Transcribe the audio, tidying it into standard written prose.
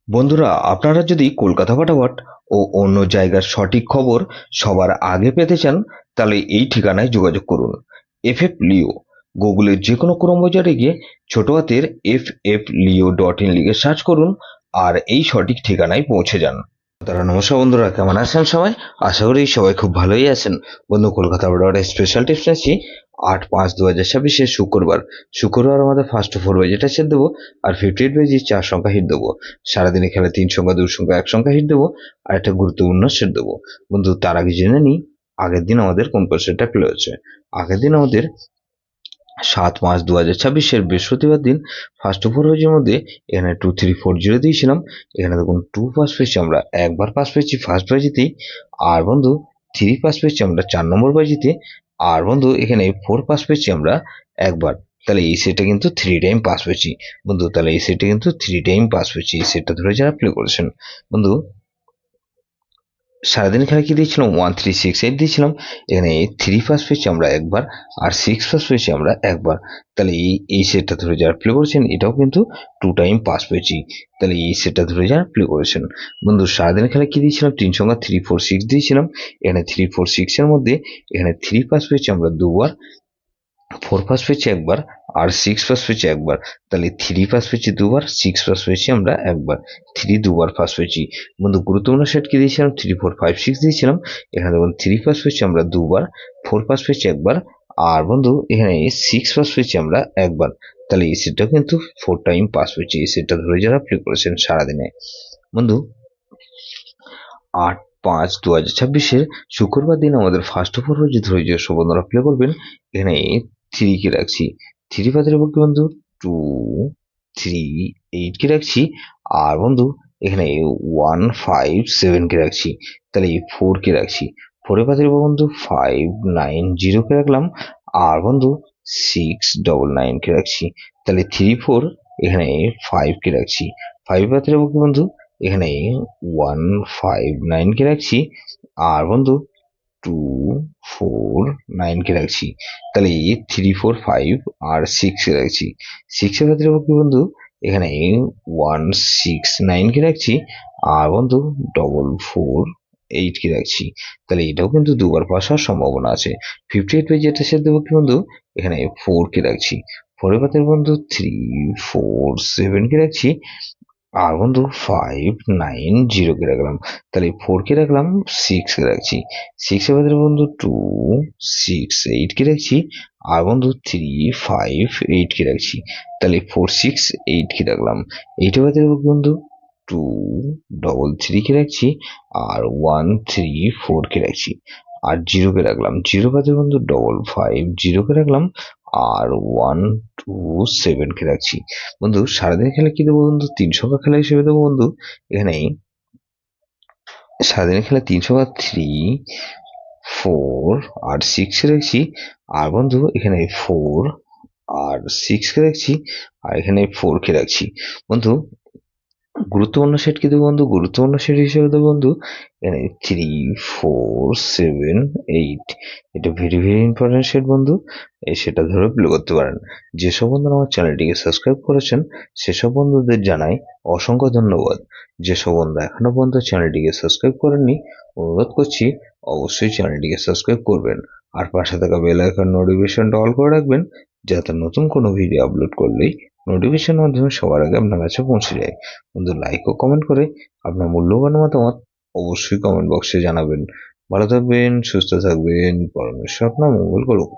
বন্ধুরা, আপনারা যদি কলকাতা ফাটাফাট ও অন্য জায়গার সঠিক খবর সবার আগে পেতে চান, তাহলে এই ঠিকানায় যোগাযোগ করুন। এফএফ লিও। গুগলের যে কোনো ক্রোম বাজারে গিয়ে ছোট হাতের ffleo.in লিখে সার্চ করুন আর এই সঠিক ঠিকানায় পৌঁছে যান। তারা নমস্কার বন্ধুরা, কেমন আছেন সবাই? আশা করি সবাই খুব ভালোই আছেন। বন্ধু, কলকাতা ফাটাফাটের স্পেশাল টিপস নিচ্ছি 8/5/2026 শুক্রবার আমাদের ফার্স্ট 4 বাজেটা সেট দেবো আর 58 বাজে 4 সংখ্যা হিট দেবো। সারাদিনে খেলা 3 সংখ্যা 2 সংখ্যা 1 সংখ্যা হিট দেবো আর একটা গুরুত্বপূর্ণ সেট দেবো। বন্ধু, তার আগে জেনে নিই আগের দিন আমাদের কোন সেটটা প্লে হচ্ছে। আগের দিন আমাদের 7/5/2026 বৃহস্পতিবার দিন ফার্স্ট 4 বাজের মধ্যে এখানে 2340 দিয়েছিলাম। এখানে দেখুন 2 পাস পেয়েছি আমরা, একবার পাস পেয়েছি ফার্স্ট বাজিতেই। আর বন্ধু 3 পাস পেয়েছি আমরা 4 নম্বর বাজিতে। আর বন্ধু এখানে 4 পাস পেয়েছি আমরা একবার। তাহলে এই সেটটা কিন্তু 3 টাইম পাস পেয়েছি। বন্ধু, তাহলে এই সেটটা কিন্তু 3 টাইম পাস পেয়েছি। এই সেটটা ধরে যারা প্লে করেছেন বন্ধু, সারাদিন খেলা কি দিয়েছিলাম 1368 দিয়েছিলাম। এখানে 3 পাস পেয়েছি আমরা একবার আর 6 পাস পেয়েছি আমরা একবার। তাহলে এই সেটটা ধরে যারা প্লে করেছেন এটাও কিন্তু 2 টাইম পাস পেয়েছি। তাহলে এই সেটটা ধরে যারা প্লে করেছেন বন্ধু, সারাদিন খেলা কি দিয়েছিলাম 3 সংখ্যা 346 দিয়েছিলাম। এখানে 346 এর মধ্যে এখানে 3 পাস পেয়েছি আমরা দুবার, 4 পাস পেয়েছি একবার আর 6 পাস পেয়েছি একবার। তাহলে 3 পাস পেয়েছি দুবার, 6 পাস পেয়েছি আমরা একবার, 3 দুবার পাস পেয়েছি। বন্ধু, গুরুত্বপূর্ণ সেট কি দিয়েছিলাম 3 4 5 6 দিয়েছিলাম। এখানে দেখুন 3 পাস পেয়েছি আমরা দুবার, 4 পাস পেয়েছি একবার আর বন্ধু এখানে 6 পাস পেয়েছি আমরা একবার। তাহলে এই সেটটা কিন্তু 4 টাইম পাস পেয়েছি। এই সেটটা ধরে যারা প্লে করেছেন সারাদিনে বন্ধু, 8/5/2026 শুক্রবার দিন আমাদের ফার্স্ট 4 যে ধরে যে সব বন্ধুরা প্লে করবেন। এখানে 3 কে রাখছি, 3 বাদের পক্ষে বন্ধু 2 3 8 কে রাখছি। আর বন্ধু এখানে 1 5 7 কে রাখছি। তাহলে 4 কে রাখছি, 4 এর বাদের বন্ধু 5 9 0 কে রাখলাম। আর বন্ধু 6 9 কে রাখছি। তাহলে 3 4 এখানে 5 কে রাখছি, 5 বাদের পক্ষে বন্ধু এখানে 1 5 9 কে রাখছি। আর বন্ধু 2 4 9 কে রাখছি। তাহলে 3 4 5 আর 6 কে রাখছি। 6 এর ক্ষেত্রে বন্ধু এখানে 1 6 9 কে রাখছি। আর বন্ধু 4 4 8 কে রাখছি। তাহলে এটাও কিন্তু দুবার পাস হওয়ার সম্ভাবনা আছে। 58 পেজ যেটা সে দেবো কি বন্ধু এখানে 4 কে রাখছি, 4 এর পাতের বন্ধু 3 4 7 কে রাখছি। আর বন্ধু 5 9 0 কে রাখলাম। তাহলে 4 কে রাখলাম, 6 কে রাখছি। 6 এর বদলে বন্ধু 2 6 8 কে রাখছি। আর বন্ধু 3 5 8 কে রাখছি। তাহলে 4 6 8 কে রাখলাম। 8 এর বদলে বন্ধু 2 3 কে রাখছি। আর 1 3 4 কে রাখছি। আর 0 কে রাখলাম। 0 বাদে বন্ধু 5 0 কে রাখলাম। আর 1 2 7 কে রাখছি। বন্ধু, সারাদিন খেলা কি দেবো বন্ধু 3 সংখ্যা খেলা হিসেবে দেবো বন্ধু। এখানে সারাদিন খেলা 3 সংখ্যা 3 4 আর 6 কে রাখছি। আর বন্ধু এখানে 4 আর 6 কে রাখছি। আর এখানে 4 কে রাখছি। বন্ধু, গুরুত্বপূর্ণ সেট কি দেবো বন্ধু, গুরুত্বপূর্ণ সেট হিসেবে দেবো বন্ধু এখানে 3 4 7 8। এটা ভেরি ভেরি ইম্পর্টেন্ট সেট বন্ধু। সেটা ধরে প্লে করতে পারেন। যেসব বন্ধুরা আমার চ্যানেলটিকে সাবস্ক্রাইব করেছেন সেসব বন্ধুদের জানাই অসংখ্য ধন্যবাদ। যেসব বন্ধু এখনো পর্যন্ত চ্যানেলটিকে সাবস্ক্রাইব করেননি, অনুরোধ করছি অবশ্যই চ্যানেলটিকে সাবস্ক্রাইব করবেন আর পাশে থাকা বেল আইকন নোটিফিকেশনটা অল করে রাখবেন, যাতে নতুন কোনো ভিডিও আপলোড করলেই নোটিফিকেশন মাধ্যমে সবার আগে আপনার কাছে পৌঁছে যায়। বন্ধু, লাইক ও কমেন্ট করে আপনার মূল্যবান মতামত অবশ্যই কমেন্ট বক্সে জানাবেন। ভালো থাকবেন, সুস্থ থাকবেন, পরমেশ্বর আপনার মঙ্গল করুন।